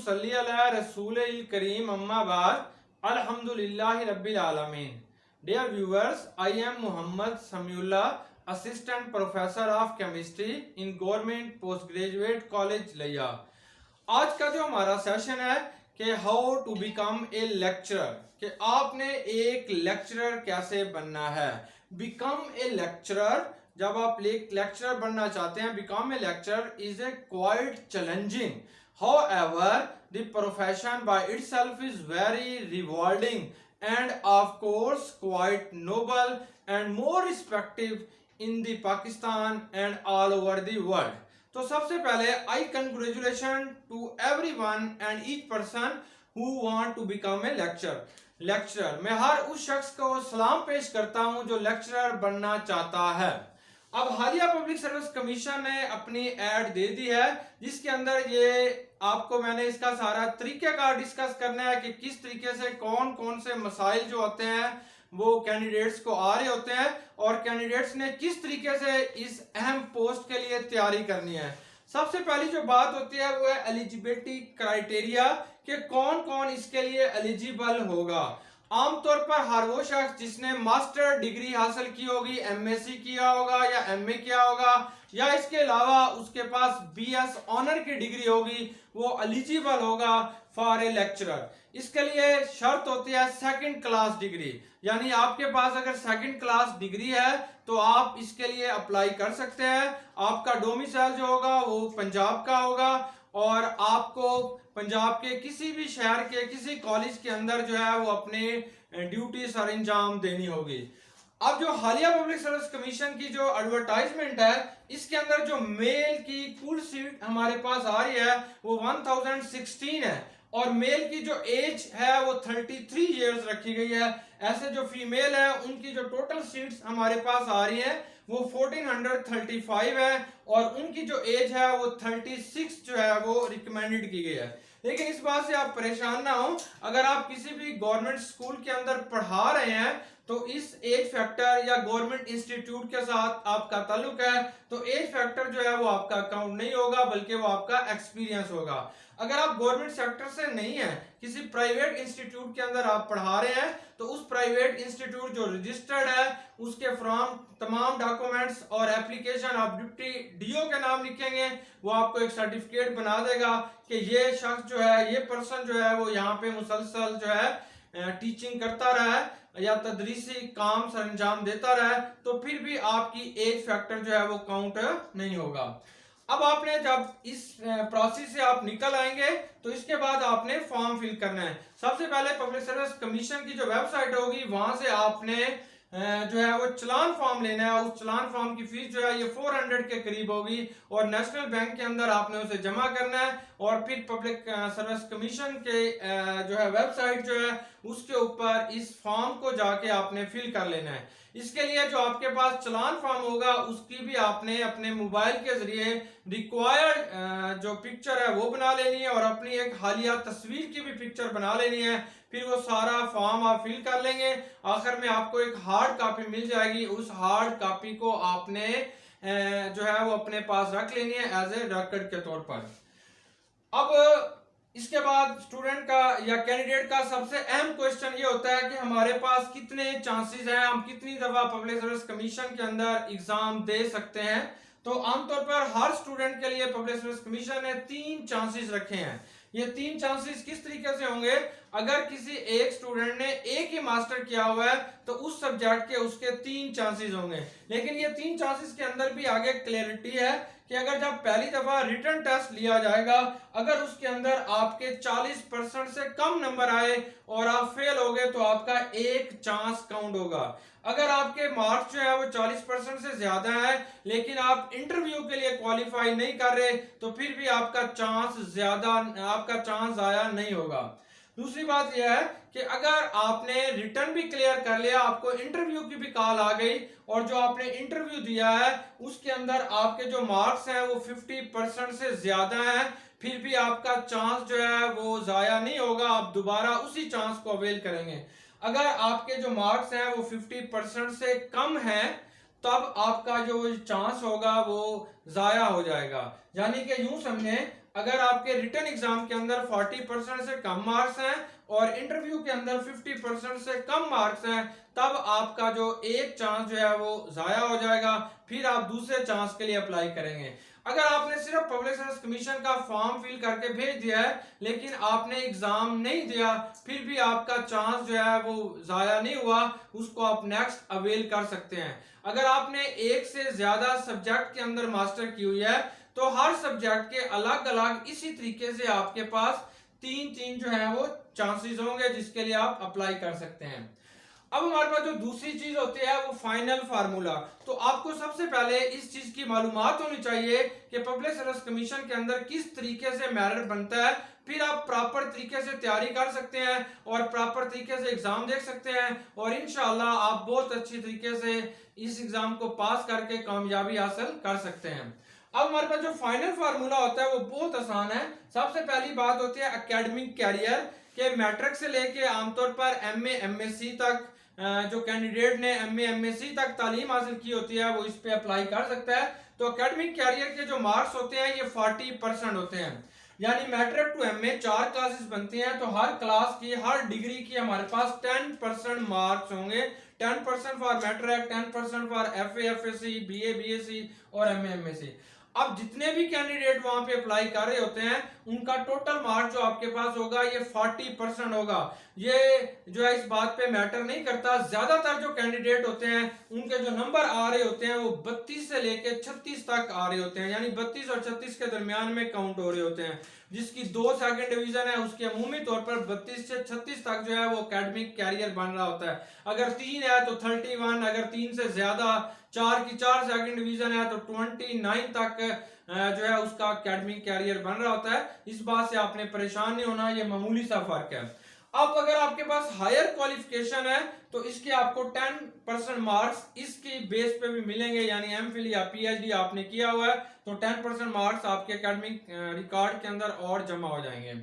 सल्ली अला रसूलिल करीम अम्मा बाद अल्हम्दुलिल्लाहि रब्बिल आलमीन। Dear viewers, I am Muhammad Samiullah, Assistant Professor of Chemistry in Government Postgraduate College लिया। आज का जो हमारा सेशन है कि how to become a lecturer, कि आपने एक लेक्चरर कैसे बनना है। बिकम ए लेक्चरर, जब आप लेक्चरर बनना चाहते हैं, become a lecturer is a quite challenging, however the profession by itself is very rewarding and of course quite noble and more respected in the Pakistan and all over the world। तो सबसे पहले I congratulation to everyone and each person who want to become a lecturer. मैं हर उस शख्स को सलाम पेश करता हूं जो लेक्चरर बनना चाहता है। अब हालिया पब्लिक सर्विस कमीशन ने अपनी एड दे दी है, जिसके अंदर ये आपको मैंने इसका सारा तरीक़ेकार डिस्कस करना है कि किस तरीके से कौन कौन से मसाइल जो होते हैं वो कैंडिडेट्स को आ रहे होते हैं और कैंडिडेट्स ने किस तरीके से इस अहम पोस्ट के लिए तैयारी करनी है। सबसे पहली जो बात होती है वो है एलिजिबिलिटी क्राइटेरिया, कि कौन कौन इसके लिए एलिजिबल होगा। आमतौर पर हर वो शख्स जिसने मास्टर डिग्री हासिल की होगी, एमएससी किया होगा या एमए किया होगा, या इसके अलावा उसके पास बीएस ऑनर की डिग्री होगी, वो एलिजिबल होगा फॉर ए लेक्चरर। इसके लिए शर्त होती है सेकंड क्लास डिग्री, यानी आपके पास अगर सेकंड क्लास डिग्री है तो आप इसके लिए अप्लाई कर सकते हैं। आपका डोमिसाइल जो होगा वो पंजाब का होगा और आपको पंजाब के किसी भी शहर के किसी कॉलेज के अंदर जो है वो अपने ड्यूटी सर अंजाम देनी होगी। अब जो हालिया पब्लिक सर्विस कमीशन की जो एडवर्टाइजमेंट है, इसके अंदर जो मेल की कुल सीट हमारे पास आ रही है वो 1016 है और मेल की जो एज है वो 33 इयर्स रखी गई है। ऐसे जो फीमेल है उनकी जो टोटल सीट्स हमारे पास आ रही है वो 1435 है और उनकी जो एज है वो 36 जो है वो रिकमेंडेड की गई है। लेकिन इस बात से आप परेशान ना हो, अगर आप किसी भी गवर्नमेंट स्कूल के अंदर पढ़ा रहे हैं तो इस एज फैक्टर या गवर्नमेंट इंस्टीट्यूट के साथ आपका ताल्लुक है तो एज फैक्टर जो है वो आपका काउंट नहीं होगा, बल्कि वो आपका एक्सपीरियंस होगा। अगर आप गवर्नमेंट सेक्टर से नहीं है, किसी प्राइवेट इंस्टीट्यूट के अंदर आप पढ़ा रहे हैं तो उस प्राइवेट इंस्टीट्यूट जो रजिस्टर्ड है उसके फ्रॉम तमाम डॉक्यूमेंट्स और एप्लीकेशन आप डिप्टी डीओ के नाम लिखेंगे, वो आपको एक सर्टिफिकेट बना देगा कि ये शख्स जो है, ये पर्सन जो है वो यहाँ पे मुसलसल जो है टीचिंग करता रहा है या तदरीसी काम सरंजाम देता रहा है, तो फिर भी आपकी एज फैक्टर जो है वो काउंट नहीं होगा। अब आपने जब इस प्रोसेस से आप निकल आएंगे तो इसके बाद आपने फॉर्म फिल करना है। सबसे पहले पब्लिक सर्विस कमीशन की जो वेबसाइट होगी वहां से आपने जो है वो चलान फॉर्म लेना है। उस चलान फॉर्म की फीस जो है ये 400 के करीब होगी और नेशनल बैंक के अंदर आपने उसे जमा करना है और फिर पब्लिक सर्विस कमीशन के जो है वेबसाइट जो है उसके ऊपर इस फॉर्म को जाके आपने फिल कर लेना है। इसके लिए जो आपके पास चलान फॉर्म होगा उसकी भी आपने अपने मोबाइल के जरिए रिक्वायर्ड जो पिक्चर है वो बना लेनी है और अपनी एक हालिया तस्वीर की भी पिक्चर बना लेनी है। फिर वो सारा फॉर्म आप फिल कर लेंगे, आखिर में आपको एक हार्ड कॉपी मिल जाएगी। उस हार्ड कॉपी को आपने जो है वो अपने पास रख लेनी है एज ए रिकॉर्ड के तौर पर। अब इसके बाद स्टूडेंट का या कैंडिडेट का सबसे अहम क्वेश्चन ये होता है कि हमारे पास कितने चांसेस हैं, हम कितनी दफा पब्लिक सर्विस कमीशन के अंदर एग्जाम दे सकते हैं। तो आमतौर पर हर स्टूडेंट के लिए पब्लिक सर्विस कमीशन ने 3 चांसेस रखे हैं। ये 3 चांसेस किस तरीके से होंगे, अगर किसी एक स्टूडेंट ने एक ही मास्टर किया हुआ है तो उस सब्जेक्ट के उसके 3 चांसेस होंगे। लेकिन ये 3 चांसेस के अंदर भी आगे क्लैरिटी है कि अगर जब पहली दफा रिटन टेस्ट लिया जाएगा, अगर उसके अंदर आपके 40% से कम नंबर आए और आप फेल हो गए तो आपका एक चांस काउंट होगा। अगर आपके मार्क्स जो है वो 40% से ज्यादा है लेकिन आप इंटरव्यू के लिए क्वालिफाई नहीं कर रहे तो फिर भी आपका चांस आया नहीं होगा। दूसरी बात यह है कि अगर आपने रिटर्न भी क्लियर कर लिया, आपको इंटरव्यू की भी कॉल आ गई और जो आपने इंटरव्यू दिया है उसके अंदर आपके जो मार्क्स हैं वो 50% से ज्यादा हैं, फिर भी आपका चांस जो है वो जाया नहीं होगा, आप दोबारा उसी चांस को अवेल करेंगे। अगर आपके जो मार्क्स हैं वो 50% से कम हैं तब आपका जो चांस होगा वो जाया हो जाएगा। यानी कि यूं समझें, अगर आपके रिटन एग्जाम के अंदर 40% से कम मार्क्स हैं और इंटरव्यू के अंदर 50% से कम मार्क्स हैं, तब आपका जो एक चांस जो है वो जाया हो जाएगा, फिर आप दूसरे चांस के लिए अप्लाई करेंगे। अगर आपने सिर्फ पब्लिक सर्विस कमीशन का फॉर्म फिल करके भेज दिया है लेकिन आपने एग्जाम नहीं दिया, फिर भी आपका चांस जो है वो जाया नहीं हुआ, उसको आप नेक्स्ट अवेल कर सकते हैं। अगर आपने एक से ज्यादा सब्जेक्ट के अंदर मास्टर की हुई है तो हर सब्जेक्ट के अलग अलग इसी तरीके से आपके पास तीन तीन जो है वो चांसेस होंगे जिसके लिए आप अप्लाई कर सकते हैं। अब हमारे पास जो दूसरी चीज होती है वो फाइनल फार्मूला। तो आपको सबसे पहले इस चीज की मालूमात होनी चाहिए कि पब्लिक सर्विस कमीशन के अंदर किस तरीके से मेरिट बनता है, फिर आप प्रॉपर तरीके से तैयारी कर सकते हैं और प्रॉपर तरीके से एग्जाम देख सकते हैं और इंशाल्लाह आप बहुत अच्छी तरीके से इस एग्जाम को पास करके कामयाबी हासिल कर सकते हैं। अब हमारे पास जो फाइनल फार्मूला होता है वो बहुत आसान है। सबसे पहली बात होती है एकेडमिक कैरियर के, मैट्रिक से लेके आमतौर पर एमए एमएससी तक जो कैंडिडेट ने एमए एमएससी तक तालीम हासिल की होती है वो इस पे अप्लाई कर सकता है। तो एकेडमिक कैरियर के जो मार्क्स होते हैं ये 40% होते हैं, यानी मैट्रिक टू एमए 4 क्लासेस बनती हैं, तो हर क्लास की हर डिग्री की हमारे पास 10% मार्क्स होंगे। 10% for matric, 10% for FA FSc, BA BSc और एमए एमएससी। अब जितने भी कैंडिडेट वहां पे अप्लाई कर रहे होते हैं उनका टोटल मार्क्स जो आपके पास होगा ये 40% होगा। ये जो है इस बात पे मैटर नहीं करता, ज्यादातर जो कैंडिडेट होते हैं उनके जो नंबर आ रहे होते हैं वो 32 से लेके 36 तक आ रहे होते हैं, यानी 32 और 36 के दरमियान में काउंट हो रहे होते हैं। जिसकी 2 सेकंड डिवीजन है उसके अमूमी तौर पर 32 से 36 तक जो है वो एकेडमिक कैरियर बन रहा होता है। अगर 3 है तो 31, अगर 3 से ज्यादा 4 की 4 सेकंड डिवीजन है तो 29 तक जो है उसका एकेडमिक कैरियर बन रहा होता है। इस बात से आपने परेशान नहीं होना, ये मामूली सा फर्क है। अब अगर आपके पास हायर क्वालिफिकेशन है तो इसके आपको 10% मार्क्स इसकी बेस पे भी मिलेंगे, यानी एमफिल या पीएचडी आपने किया हुआ है तो 10% मार्क्स आपके एकेडमिक रिकॉर्ड के अंदर और जमा हो जाएंगे।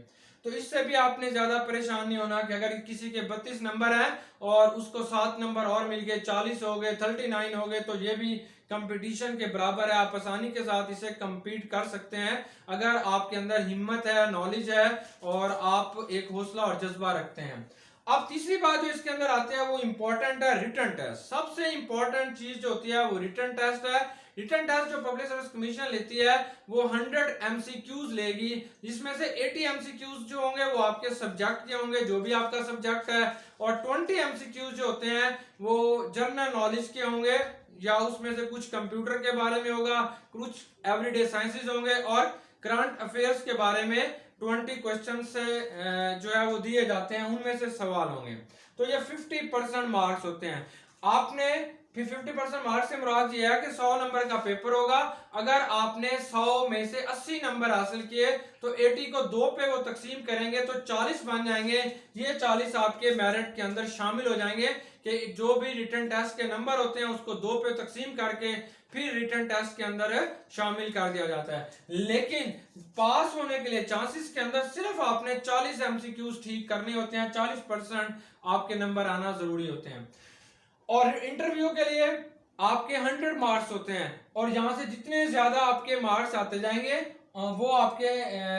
तो इससे भी आपने ज्यादा परेशान नहीं होना कि अगर किसी के 32 नंबर है और उसको 7 नंबर और मिल गए, 40 हो गए, 39 हो गए, तो ये भी कंपटीशन के बराबर है, आप आसानी के साथ इसे compete कर सकते हैं अगर आपके अंदर हिम्मत है, नॉलेज है और आप एक हौसला और जज्बा रखते हैं। अब तीसरी बात जो इसके अंदर आती है वो इंपॉर्टेंट है रिटन टेस्ट। सबसे इंपॉर्टेंट चीज जो होती है वो रिटन टेस्ट है। रिटन टेस्ट जो पब्लिक सर्विस कमीशन लेती है वो 100 एमसीक्यूज लेगी, जिसमें से 80 एमसीक्यूज जो होंगे वो आपके सब्जेक्ट के होंगे, जो भी आपका सब्जेक्ट है, और 20 एमसीक्यूज जो होते हैं वो जनरल नॉलेज के होंगे, या उसमें से कुछ कंप्यूटर के बारे में होगा, कुछ एवरीडे साइंसेज होंगे और करंट अफेयर्स के बारे में 20 क्वेश्चन से जो है वो दिए जाते हैं, उनमें से सवाल होंगे। तो ये 50% मार्क्स होते हैं। आपने फिर 50% मार्क्स से मुराद ये है कि 100 नंबर का पेपर होगा। अगर आपने 100 में से 80 नंबर हासिल किए तो 80 को 2 पे वो तकसीम करेंगे तो 40 बन जाएंगे। ये 40 आपके मेरिट के अंदर शामिल हो जाएंगे कि जो भी रिटन टेस्ट के नंबर होते हैं उसको 2 पे तकसीम करके फिर रिटन टेस्ट के अंदर शामिल कर दिया जाता है। लेकिन पास होने के लिए चांसेस के अंदर सिर्फ आपने 40 एमसीक्यूज ठीक करने होते हैं, 40% आपके नंबर आना जरूरी होते हैं। और इंटरव्यू के लिए आपके 100 मार्क्स होते हैं और यहां से जितने ज्यादा आपके मार्क्स आते जाएंगे वो आपके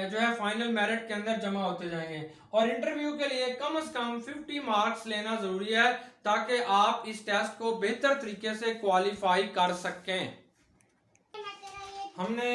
जो है फाइनल मेरिट के अंदर जमा होते जाएंगे। और इंटरव्यू के लिए कम से कम 50 मार्क्स लेना जरूरी है ताकि आप इस टेस्ट को बेहतर तरीके से क्वालिफाई कर सकें। हमने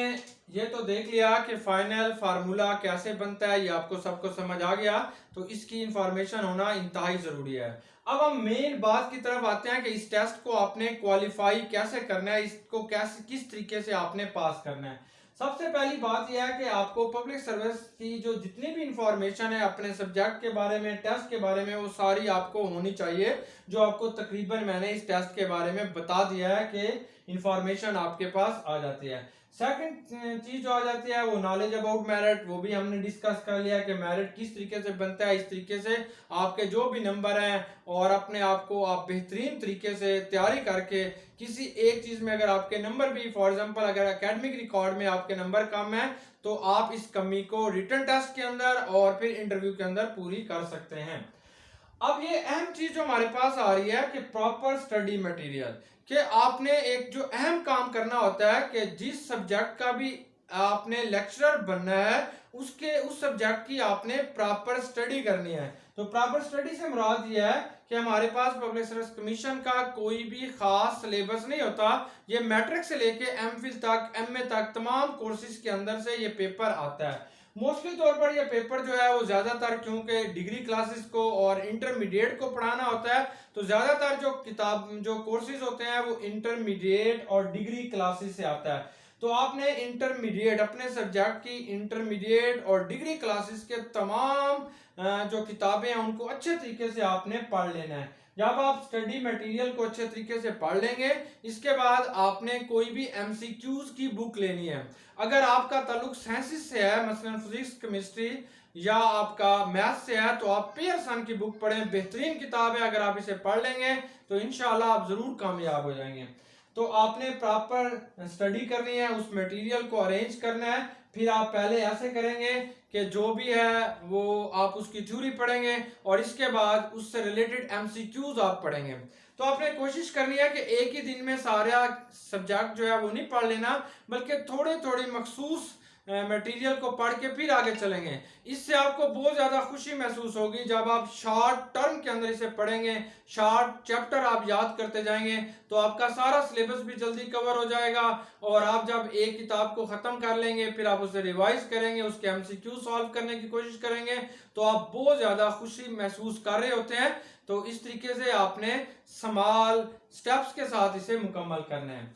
ये तो देख लिया कि फाइनल फार्मूला कैसे बनता है, ये आपको सबको समझ आ गया, तो इसकी इंफॉर्मेशन होना इंतहाई जरूरी है। अब हम मेन बात की तरफ आते हैं कि इस टेस्ट को आपने क्वालिफाई कैसे करना है, इसको कैसे किस तरीके से आपने पास करना है। सबसे पहली बात यह है कि आपको पब्लिक सर्विस की जो जितनी भी इंफॉर्मेशन है अपने सब्जेक्ट के बारे में, टेस्ट के बारे में, वो सारी आपको होनी चाहिए, जो आपको तकरीबन मैंने इस टेस्ट के बारे में बता दिया है कि इंफॉर्मेशन आपके पास आ जाती है। सेकंड चीज जो आ जाती है वो नॉलेज अबाउट मेरिट, वो भी हमने डिस्कस कर लिया कि मेरिट किस तरीके से बनता है। इस तरीके से आपके जो भी नंबर हैं और अपने आप को आप बेहतरीन तरीके से तैयारी करके किसी एक चीज में अगर आपके नंबर भी, फॉर एग्जांपल अगर एकेडमिक रिकॉर्ड में आपके नंबर कम है तो आप इस कमी को रिटन टेस्ट के अंदर और फिर इंटरव्यू के अंदर पूरी कर सकते हैं। अब ये अहम चीज जो हमारे पास आ रही है कि प्रॉपर स्टडी मटेरियल, कि आपने एक जो अहम काम करना होता है कि जिस सब्जेक्ट का भी आपने लेक्चरर बनना है, उसके उस सब्जेक्ट की आपने प्रॉपर स्टडी करनी है। तो प्रॉपर स्टडी से मुराद ये है कि हमारे पास पब्लिक सर्विस कमीशन का कोई भी खास सिलेबस नहीं होता। ये मैट्रिक से लेके एमफिल तक, एमए तक तमाम कोर्सेज के अंदर से ये पेपर आता है। मोस्टली तौर पर ये पेपर जो है वो ज्यादातर, क्योंकि डिग्री क्लासेस को और इंटरमीडिएट को पढ़ाना होता है, तो ज्यादातर जो कोर्सेज होते हैं वो इंटरमीडिएट और डिग्री क्लासेस से आता है। तो आपने इंटरमीडिएट, अपने सब्जेक्ट की इंटरमीडिएट और डिग्री क्लासेस के तमाम जो किताबें हैं उनको अच्छे तरीके से आपने पढ़ लेना है। जब आप स्टडी मटेरियल को अच्छे तरीके से पढ़ लेंगे, इसके बाद आपने कोई भी एमसीक्यूज की बुक लेनी है। अगर आपका ताल्लुक साइंसेस से है, मसलन फिजिक्स, केमिस्ट्री या आपका मैथ से है, तो आप पियरसन की बुक पढ़ें। बेहतरीन किताब है, अगर आप इसे पढ़ लेंगे तो इंशाल्लाह आप जरूर कामयाब हो जाएंगे। तो आपने प्रॉपर स्टडी करनी है, उस मटेरियल को अरेंज करना है। फिर आप पहले ऐसे करेंगे कि जो भी है वो आप उसकी थ्योरी पढ़ेंगे और इसके बाद उससे रिलेटेड एमसीक्यूज आप पढ़ेंगे। तो आपने कोशिश करनी है कि एक ही दिन में सारा सब्जेक्ट जो है वो नहीं पढ़ लेना, बल्कि थोड़े थोड़े मखसूस मटेरियल को पढ़ के फिर आगे चलेंगे। इससे आपको बहुत ज़्यादा खुशी महसूस होगी जब आप शॉर्ट टर्म के अंदर इसे पढ़ेंगे, शॉर्ट चैप्टर आप याद करते जाएंगे, तो आपका सारा सिलेबस भी जल्दी कवर हो जाएगा। और आप जब एक किताब को ख़त्म कर लेंगे, फिर आप उसे रिवाइज करेंगे, उसके एमसीक्यू सॉल्व करने की कोशिश करेंगे, तो आप बहुत ज़्यादा खुशी महसूस कर रहे होते हैं। तो इस तरीके से आपने स्मॉल स्टेप्स के साथ इसे मुकम्मल करना है।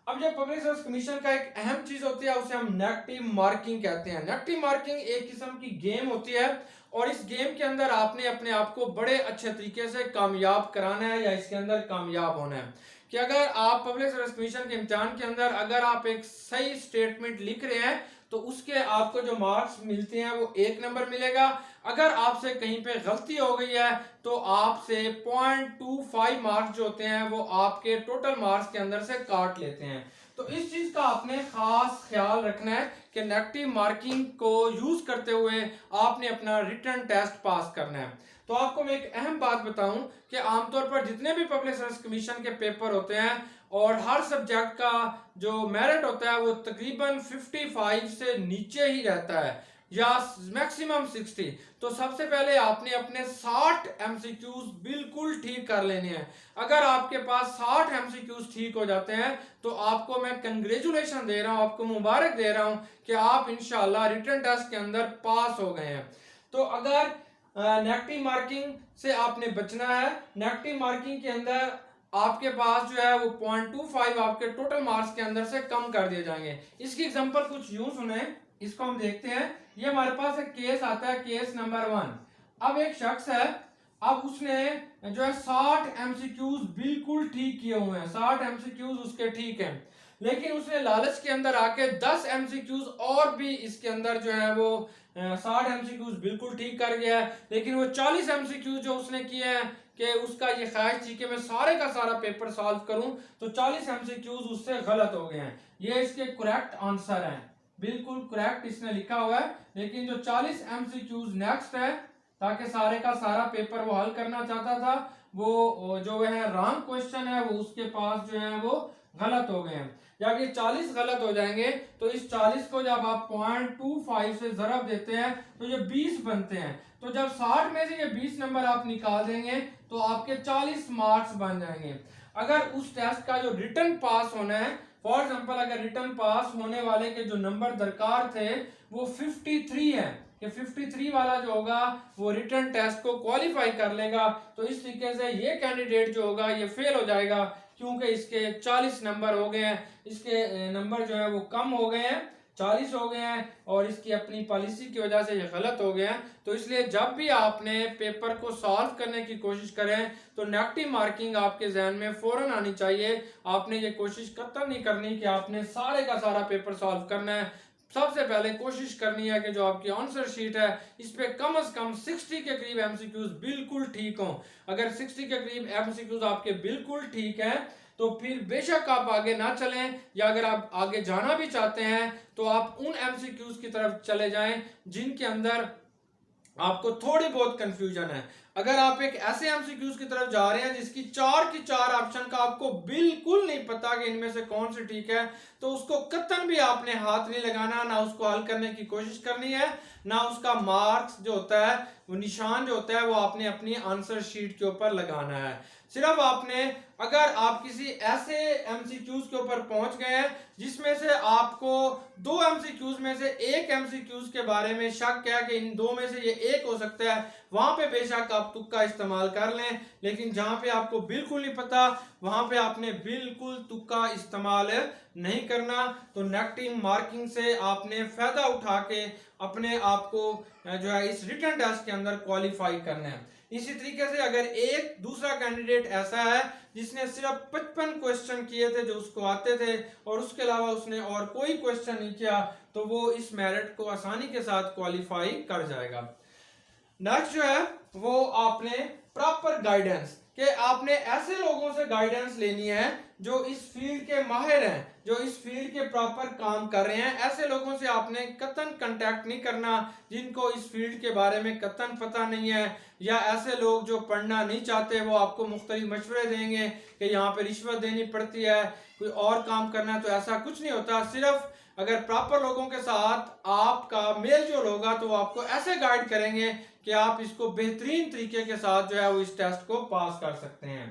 अब जब पब्लिक सर्विस कमीशन का एक अहम चीज होती है, उसे हम नेगेटिव मार्किंग कहते हैं। नेगेटिव मार्किंग एक किस्म की गेम होती है और इस गेम के अंदर आपने अपने आप को बड़े अच्छे तरीके से कामयाब कराना है या इसके अंदर कामयाब होना है। कि अगर आप पब्लिक सर्विस कमीशन के इम्तिहान के अंदर अगर आप एक सही स्टेटमेंट लिख रहे हैं तो उसके आपको जो मार्क्स मिलते हैं वो 1 नंबर मिलेगा। अगर आपसे कहीं पे गलती हो गई है तो आपसे 0.25 मार्क्स जो होते हैं वो आपके टोटल मार्क्स के अंदर से काट लेते हैं। तो इस चीज का आपने खास ख्याल रखना है कि नेगेटिव मार्किंग को यूज करते हुए आपने अपना रिटन टेस्ट पास करना है। तो आपको मैं एक अहम बात बताऊं कि आमतौर पर जितने भी पब्लिक सर्विस कमीशन के पेपर होते हैं और हर सब्जेक्ट का जो मेरिट होता है वो तकरीबन 55 से नीचे ही रहता है या मैक्सिमम 60। तो सबसे पहले आपने अपने 60 एमसीक्यूज बिल्कुल ठीक कर लेने हैं। अगर आपके पास 60 एमसीक्यूज ठीक हो जाते हैं तो आपको मैं कंग्रेचुलेशन दे रहा हूं, आपको मुबारक दे रहा हूं कि आप इंशाल्लाह रिटन टेस्ट के अंदर पास हो गए हैं। तो अगर नेगेटिव मार्किंग से आपने बचना है, नेगेटिव मार्किंग के अंदर आपके पास जो है वो 0.25 आपके टोटल मार्क्स के अंदर से कम कर दिए जाएंगे। इसकी एग्जांपल कुछ यूं सुने, इसको हम देखते हैं। ये हमारे पास एक केस आता है, केस नंबर 1। अब एक शख्स है, अब उसने जो है 60 एमसीक्यूज बिल्कुल ठीक किए हुए हैं, 60 एमसीक्यूज उसके ठीक हैं, लेकिन उसने लालच के अंदर आके 10 एमसीक्यूज और भी इसके अंदर जो है वो 60 एमसीक्यूज बिल्कुल ठीक कर गया है, लेकिन वो 40 एमसीक्यूज जो उसने किए हैं कि उसका ये ख्वाहिश थी कि मैं सारे का सारा पेपर सॉल्व करूं, तो 40 एमसीक्यूज उससे गलत हो गए हैं। ये इसके करेक्ट आंसर हैं, बिल्कुल करेक्ट इसने लिखा हुआ है, लेकिन जो 40 एमसीक्यूज नेक्स्ट है, ताकि सारे का सारा पेपर वो हल करना चाहता था, वो जो है रॉन्ग क्वेश्चन है, वो उसके पास जो है वो गलत हो गए हैं। जब ये 40 गलत हो जाएंगे तो इस 40 को जब आप 0.25 से जरब देते हैं तो ये 20 बनते हैं। तो जब 60 में से ये 20 नंबर आप निकाल देंगे तो आपके 40 मार्क्स बन जाएंगे। अगर उस टेस्ट का जो रिटर्न पास होना है, फॉर एग्जांपल अगर रिटर्न पास होने वाले के जो नंबर दरकार थे वो 53 है, कि 53 वाला जो होगा वो रिटर्न टेस्ट को क्वालिफाई कर लेगा, तो इस तरीके से ये कैंडिडेट जो होगा ये फेल हो जाएगा, क्योंकि इसके 40 नंबर हो गए हैं, इसके नंबर जो है वो कम हो गए हैं, 40 हो गए हैं, और इसकी अपनी पॉलिसी की वजह से ये गलत हो गए हैं। तो इसलिए जब भी आपने पेपर को सॉल्व करने की कोशिश करें तो नेगेटिव मार्किंग आपके जहन में फौरन आनी चाहिए। आपने ये कोशिश कतई नहीं करनी कि आपने सारे का सारा पेपर सॉल्व करना है। सबसे पहले कोशिश करनी है कि जो आपकी आंसर शीट है इस पे कम से कम 60 के करीब एमसीक्यूज बिल्कुल ठीक हों। अगर 60 के करीब एमसीक्यूज आपके बिल्कुल ठीक हैं तो फिर बेशक आप आगे ना चलें, या अगर आप आगे जाना भी चाहते हैं तो आप उन एमसीक्यूज की तरफ चले जाएं जिनके अंदर आपको थोड़ी बहुत कंफ्यूजन है। अगर आप एक ऐसे एमसीक्यूज की तरफ जा रहे हैं जिसकी चार की चार ऑप्शन का आपको बिल्कुल नहीं पता कि इनमें से कौन सी ठीक है, तो उसको कतन भी आपने हाथ नहीं लगाना, ना उसको हल करने की कोशिश करनी है, ना उसका मार्क्स जो होता है, वो निशान जो होता है, वो आपने अपनी आंसर शीट के ऊपर लगाना है। सिर्फ आपने, अगर आप किसी ऐसे एमसीक्यूज के ऊपर पहुंच गए हैं जिसमें से आपको दो एमसीक्यूज में से एक एमसीक्यूज के बारे में शक है कि इन दो में से ये एक हो सकता है, वहां पे बेशक आप तुक्का इस्तेमाल कर लें, लेकिन जहां पे आपको बिल्कुल नहीं पता वहां पे आपने बिल्कुल तुक्का इस्तेमाल नहीं करना। तो नेगेटिव मार्किंग से आपने फायदा उठा के अपने आप को जो है इस रिटन टेस्ट के अंदर क्वालिफाई करना है। इसी तरीके से अगर एक दूसरा कैंडिडेट ऐसा है जिसने सिर्फ 55 क्वेश्चन किए थे जो उसको आते थे और उसके अलावा उसने और कोई क्वेश्चन नहीं किया, तो वो इस मेरिट को आसानी के साथ क्वालिफाई कर जाएगा। नेक्स्ट जो है वो आपने प्रॉपर गाइडेंस, कि आपने ऐसे लोगों से गाइडेंस लेनी है जो इस फील्ड के माहिर हैं, जो इस फील्ड के प्रॉपर काम कर रहे हैं। ऐसे लोगों से आपने कतन कांटेक्ट नहीं करना जिनको इस फील्ड के बारे में कतन पता नहीं है, या ऐसे लोग जो पढ़ना नहीं चाहते वो आपको मुख्तलिफ मशवरे देंगे कि यहाँ पे रिश्वत देनी पड़ती है, कोई और काम करना है। तो ऐसा कुछ नहीं होता। सिर्फ अगर प्रॉपर लोगों के साथ आपका मेल जोल होगा तो वो आपको ऐसे गाइड करेंगे कि आप इसको बेहतरीन तरीके के साथ जो है वो इस टेस्ट को पास कर सकते हैं।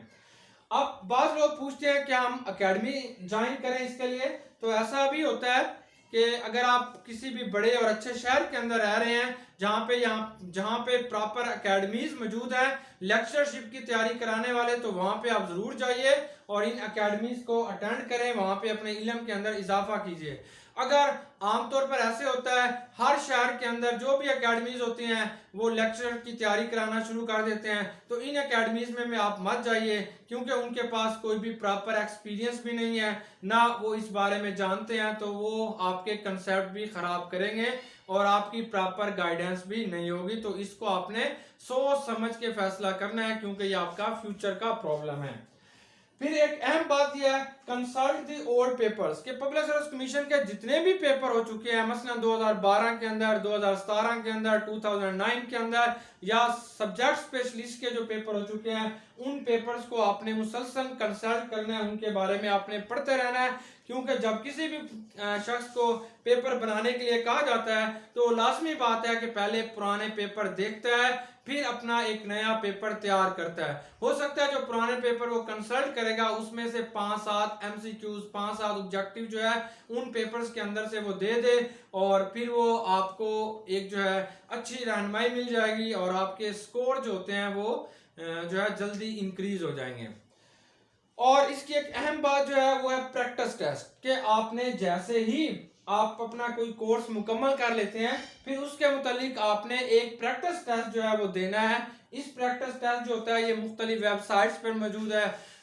अब बात लोग पूछते हैं कि हम एकेडमी ज्वाइन करें इसके लिए, तो ऐसा भी होता है कि अगर आप किसी भी बड़े और अच्छे शहर के अंदर रह रहे हैं जहाँ पे प्रॉपर एकेडमीज मौजूद है लेक्चरशिप की तैयारी कराने वाले, तो वहाँ पे आप जरूर जाइए और इन एकेडमीज को अटेंड करें, वहाँ पे अपने इल्म के अंदर इजाफा कीजिए। अगर आमतौर पर ऐसे होता है हर शहर के अंदर जो भी एकेडमीज होती हैं वो लेक्चर की तैयारी कराना शुरू कर देते हैं, तो इन एकेडमीज में आप मत जाइए, क्योंकि उनके पास कोई भी प्रॉपर एक्सपीरियंस भी नहीं है, ना वो इस बारे में जानते हैं, तो वो आपके कंसेप्ट भी खराब करेंगे और आपकी प्रॉपर गाइडेंस भी नहीं होगी। तो इसको आपने सोच समझ के फैसला करना है, क्योंकि ये आपका फ्यूचर का प्रॉब्लम है। फिर एक अहम बात यह है, कंसल्ट द ओल्ड पेपर्स, के पब्लिक सर्विस कमीशन के जितने भी पेपर हो चुके हैं, मसलन 2012 के अंदर, 2017 के अंदर, 2009 के अंदर, या सब्जेक्ट स्पेशलिस्ट के जो पेपर हो चुके हैं, उन पेपर्स को आपने मुसलसल कंसल्ट करना है, उनके बारे में आपने पढ़ते रहना है। क्योंकि जब किसी भी शख्स को पेपर बनाने के लिए कहा जाता है तो लाजमी बात है कि पहले पुराने पेपर देखता है, फिर अपना एक नया पेपर तैयार करता है। हो सकता है जो पुराने पेपर वो कंसल्ट करेगा उसमें से 5-7 एमसीक्यूज, 5-7 ऑब्जेक्टिव जो है उन पेपर्स के अंदर से वो दे दे, और फिर वो आपको एक जो है अच्छी रहनुमाई मिल जाएगी और आपके स्कोर जो होते हैं वो जो है जल्दी इंक्रीज हो जाएंगे। और इसकी एक अहम बात जो है वो है प्रैक्टिस टेस्ट, कि आपने जैसे ही आप अपना कोई कोर्स मुकम्मल कर लेते हैं फिर उसके मुतालिक आपने एक प्रैक्टिस टेस्ट जो है वो देना है। इस प्रैक्टिस टेस्ट जो होता है ये मुख्तलिफ वेबसाइट्स पर मौजूद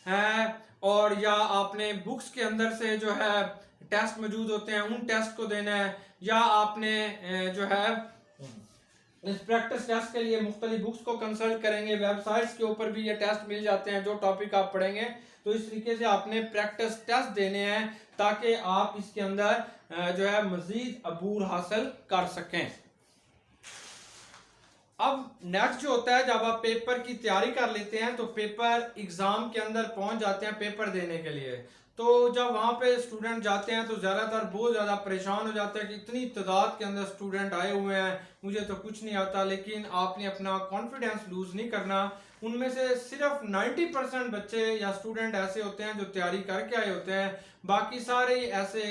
है और या आपने बुक्स के अंदर से जो है टेस्ट मौजूद होते हैं उन टेस्ट को देना है, या आपने जो है इस प्रैक्टिस टेस्ट के लिए मुख्तलिफ बुक्स को कंसल्ट करेंगे, वेबसाइट्स के ऊपर भी ये टेस्ट मिल जाते हैं जो टॉपिक आप पढ़ेंगे। तो इस तरीके से आपने प्रैक्टिस टेस्ट देने हैं ताकि आप इसके अंदर जो है मजीद अबूर हासिल कर सकें। अब नेक्स्ट जो होता है, जब आप पेपर की तैयारी कर लेते हैं तो पेपर एग्जाम के अंदर पहुंच जाते हैं पेपर देने के लिए, तो जब वहां पे स्टूडेंट जाते हैं तो ज़्यादातर बहुत ज़्यादा परेशान हो जाते हैं कि इतनी तादाद के अंदर स्टूडेंट आए हुए हैं, मुझे तो कुछ नहीं आता। लेकिन आपने अपना कॉन्फिडेंस लूज़ नहीं करना। उनमें से सिर्फ 90% बच्चे या स्टूडेंट ऐसे होते हैं जो तैयारी करके आए होते हैं, बाकी सारे ऐसे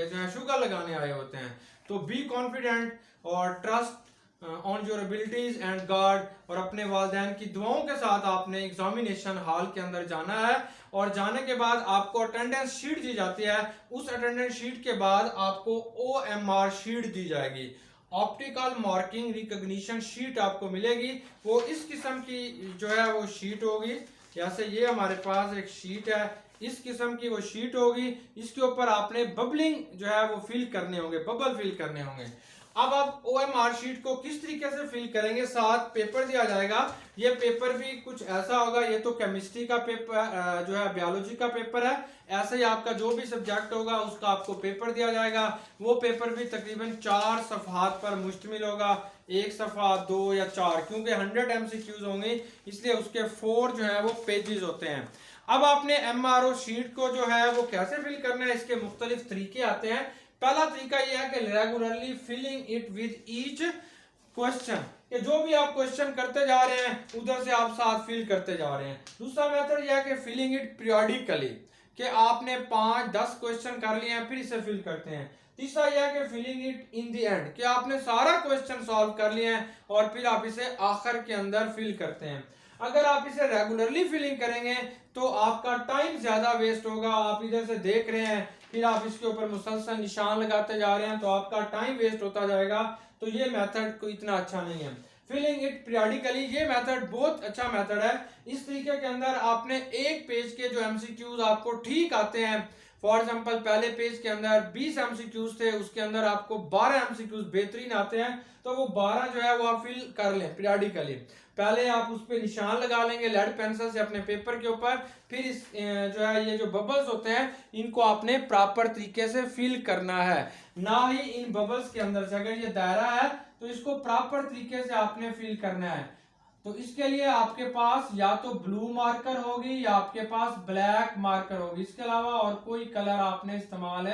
जो है शुगर लगाने आए होते हैं। तो बी कॉन्फिडेंट और trust on your abilities and God, और अपने वालिदैन की दुआओं के साथ आपने एग्जामिनेशन हॉल के अंदर जाना है। और जाने के बाद आपको अटेंडेंस शीट दी जाती है, उस अटेंडेंस शीट के बाद आपको OMR शीट दी जाएगी, ऑप्टिकल मार्किंग रिकॉग्निशन शीट आपको मिलेगी। वो इस किस्म की जो है वो शीट होगी, जैसे ये हमारे पास एक शीट है, इस किस्म की वो शीट होगी। इसके ऊपर आपने बबलिंग जो है वो फिल करने होंगे, बबल फिल करने होंगे। अब आप OMR शीट को किस तरीके से फिल करेंगे, साथ पेपर दिया जाएगा। ये पेपर भी कुछ ऐसा होगा, ये तो केमिस्ट्री का पेपर जो है बायोलॉजी का पेपर है, ऐसे ही आपका जो भी सब्जेक्ट होगा उसका आपको पेपर दिया जाएगा। वो पेपर भी तकरीबन 4 सफ़हात पर मुश्तमिल होगा। 1 सफ़ा 2 या 4, क्योंकि 100 MCQs होंगे इसलिए उसके 4 जो है वो पेजेस होते हैं। अब आपने MRO शीट को जो है वो कैसे फिल करना है, इसके मुख्तलिफ तरीके आते हैं। पहला तरीका यह है कि regularly filling it with each question, कि जो भी आप क्वेश्चन करते जा रहे हैं उधर से आप साथ फिल करते जा रहे हैं। दूसरा मेथड यह है कि फिलिंग इट पीरियोडिकली, कि आपने 5-10 क्वेश्चन कर लिए हैं फिर इसे फिल करते हैं। तीसरा यह है कि filling it in the end, कि आपने सारा क्वेश्चन सॉल्व कर लिया है और फिर आप इसे आखिर के अंदर फिल करते हैं। अगर आप इसे रेगुलरली फिलिंग करेंगे तो आपका टाइम ज्यादा वेस्ट होगा। आप इधर से देख रहे हैं फिर आप इसके ऊपर मुसलसल निशान लगाते जा रहे हैं तो आपका टाइम वेस्ट होता जाएगा, तो ये मेथड को इतना अच्छा नहीं है। फिलिंग इट पीरियोडिकली, ये मेथड बहुत अच्छा मेथड है। इस तरीके के अंदर आपने एक पेज के जो एमसीक्यूज आपको ठीक आते हैं, फॉर एग्जांपल पहले पेज के अंदर 20 एमसीक्यूज थे, उसके अंदर आपको 12 एमसीक्यूज बेहतरीन आते हैं, तो वो 12 जो है वो आप फिल कर लें पीरियोडिकली। पहले आप उस पर निशान लगा लेंगे लेड पेंसिल से अपने पेपर के ऊपर, फिर इस जो है ये जो बबल्स होते हैं इनको आपने प्रॉपर तरीके से फिल करना है। ना ही इन बबल्स के अंदर से, अगर ये दायरा है तो इसको प्रॉपर तरीके से आपने फिल करना है। तो इसके लिए आपके पास या तो ब्लू मार्कर होगी या आपके पास ब्लैक मार्कर होगी, इसके अलावा और कोई कलर आपने इस्तेमाल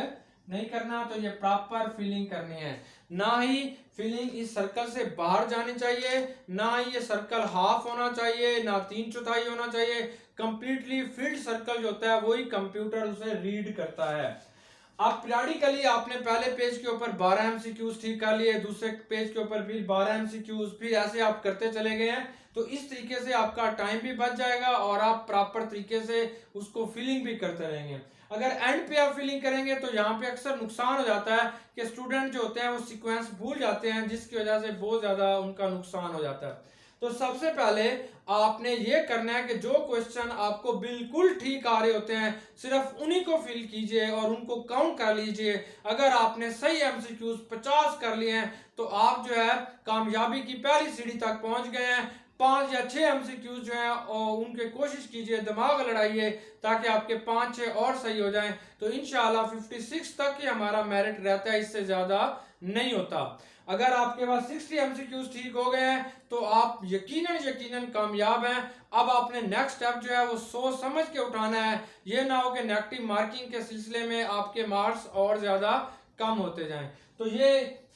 नहीं करना। तो ये प्रॉपर फिलिंग करनी है। ना ही फिलिंग इस सर्कल से बाहर जानी चाहिए, ना ही ये सर्कल हाफ होना चाहिए, ना 3/4 होना चाहिए। कंप्लीटली फिल्ड सर्कल जो होता है वही कंप्यूटर उसे रीड करता है। आप पीरियोडिकली आपने पहले पेज के ऊपर 12 एमसीक्यूज ठीक कर लिए, दूसरे पेज के ऊपर फिर 12 एमसीक्यूज, फिर ऐसे आप करते चले गए हैं, तो इस तरीके से आपका टाइम भी बच जाएगा और आप प्रॉपर तरीके से उसको फिलिंग भी करते रहेंगे। अगर एंड पे आप फिलिंग करेंगे तो यहाँ पे अक्सर नुकसान हो जाता है कि स्टूडेंट जो होते हैं वो सीक्वेंस भूल जाते हैं, जिसकी वजह से बहुत ज्यादा उनका नुकसान हो जाता है। तो सबसे पहले आपने ये करना है कि जो क्वेश्चन आपको बिल्कुल ठीक आ रहे होते हैं सिर्फ उन्हीं को फिल कीजिए और उनको काउंट कर लीजिए। अगर आपने सही एमसीक्यूज 50 कर लिए हैं तो आप जो है कामयाबी की पहली सीढ़ी तक पहुंच गए हैं। 5 या 6 एमसीक्यूज जो है और उनके कोशिश कीजिए, दिमाग लड़ाइए ताकि आपके 5-6 और सही हो जाएं, तो इंशाल्लाह 56 तक ही हमारा मेरिट रहता है, इससे ज्यादा नहीं होता। अगर आपके पास 60 एमसीक्यूज ठीक हो गए हैं तो आप यकीनन कामयाब हैं। अब आपने नेक्स्ट स्टेप जो है वो सोच समझ के उठाना है। ये ना हो कि नेगेटिव मार्किंग के सिलसिले में आपके मार्क्स और ज्यादा कम होते जाएं। तो ये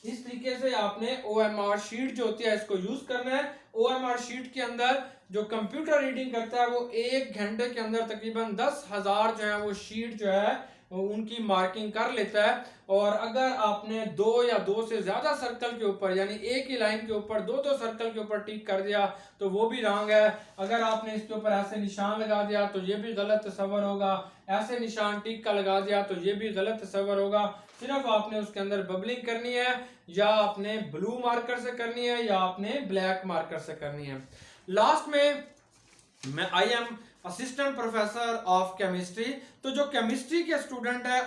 इस तरीके से आपने OMR शीट जो होती है इसको यूज करना है। OMR शीट के अंदर जो कंप्यूटर रीडिंग करता है वो 1 घंटे के अंदर तकरीबन 10,000 जो है वो शीट जो है उनकी मार्किंग कर लेता है। और अगर आपने 2 या 2 से ज्यादा सर्कल के ऊपर, यानी एक ही लाइन के ऊपर 2-2 सर्कल के ऊपर टिक कर दिया तो वो भी रॉन्ग है। अगर आपने इसके ऊपर ऐसे निशान लगा दिया तो ये भी गलत तस्वर होगा, ऐसे निशान टिक का लगा दिया तो ये भी गलत तस्वर होगा। सिर्फ आपने उसके अंदर बबलिंग करनी है, या आपने ब्लू मार्कर से करनी है या आपने ब्लैक मार्कर से करनी है। लास्ट में मैं I am assistant professor of chemistry, तो जो केमिस्ट्री के स्टूडेंट है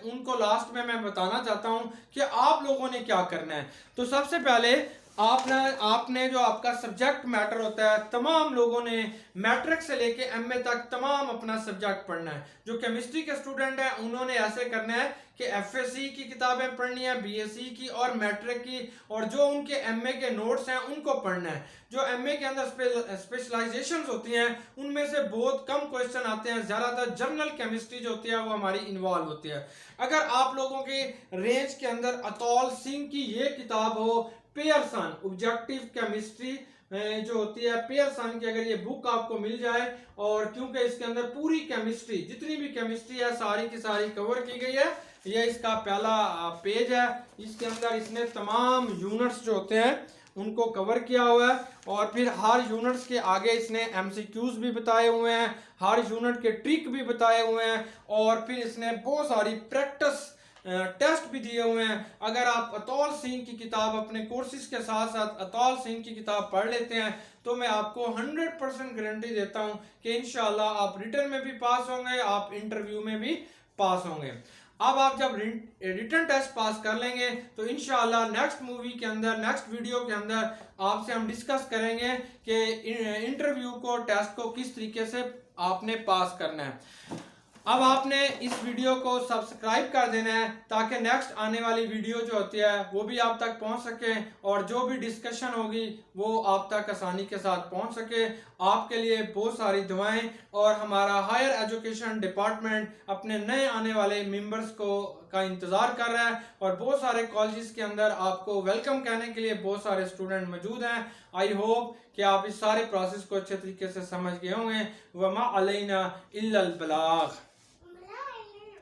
उनको लास्ट में मैं बताना चाहता हूं कि आप लोगों ने क्या करना है। तो सबसे पहले आपने जो आपका सब्जेक्ट मैटर होता है, तमाम लोगों ने मैट्रिक से लेके एमए तक तमाम अपना सब्जेक्ट पढ़ना है। जो केमिस्ट्री के स्टूडेंट हैं उन्होंने ऐसे करना है कि एफएससी की किताबें पढ़नी है, बीएससी की और मैट्रिक की, और जो उनके एमए के नोट्स हैं उनको पढ़ना है। जो एमए के अंदर स्पेशलाइजेशन होती हैं उनमें से बहुत कम क्वेश्चन आते हैं, ज्यादातर जनरल केमिस्ट्री जो होती है वो हमारी इन्वॉल्व होती है। अगर आप लोगों के रेंज के अंदर अतौल सिंह की ये किताब हो, पियर्सन ऑब्जेक्टिव केमिस्ट्री जो होती है पियर्सन की, अगर ये बुक आपको मिल जाए, और क्योंकि इसके अंदर पूरी केमिस्ट्री जितनी भी केमिस्ट्री है सारी की सारी कवर की गई है, ये इसका पहला पेज है। इसके अंदर इसने तमाम यूनिट्स जो होते हैं उनको कवर किया हुआ है, और फिर हर यूनिट्स के आगे इसने एमसीक्यूज भी बताए हुए हैं, हर यूनिट के ट्रिक भी बताए हुए हैं, और फिर इसने बहुत सारी प्रैक्टिस टेस्ट भी दिए हुए हैं। अगर आप अतौल सिंह की किताब अपने कोर्सेज के साथ साथ अतौल सिंह की किताब पढ़ लेते हैं तो मैं आपको 100% गारंटी देता हूं कि इंशाल्लाह आप रिटर्न में भी पास होंगे, आप इंटरव्यू में भी पास होंगे। अब आप जब रिटर्न टेस्ट पास कर लेंगे तो इंशाल्लाह नेक्स्ट मूवी के अंदर, नेक्स्ट वीडियो के अंदर आपसे हम डिस्कस करेंगे कि इंटरव्यू को, टेस्ट को किस तरीके से आपने पास करना है। अब आपने इस वीडियो को सब्सक्राइब कर देना है ताकि नेक्स्ट आने वाली वीडियो जो होती है वो भी आप तक पहुंच सके और जो भी डिस्कशन होगी वो आप तक आसानी के साथ पहुंच सके। आपके लिए बहुत सारी दुआएं और हमारा हायर एजुकेशन डिपार्टमेंट अपने नए आने वाले मेंबर्स को का इंतज़ार कर रहा है और बहुत सारे कॉलेजेस के अंदर आपको वेलकम कहने के लिए बहुत सारे स्टूडेंट मौजूद हैं। आई होप कि आप इस सारे प्रोसेस को अच्छे तरीके से समझ गए होंगे। वमा अलैना इल्लल बलाग।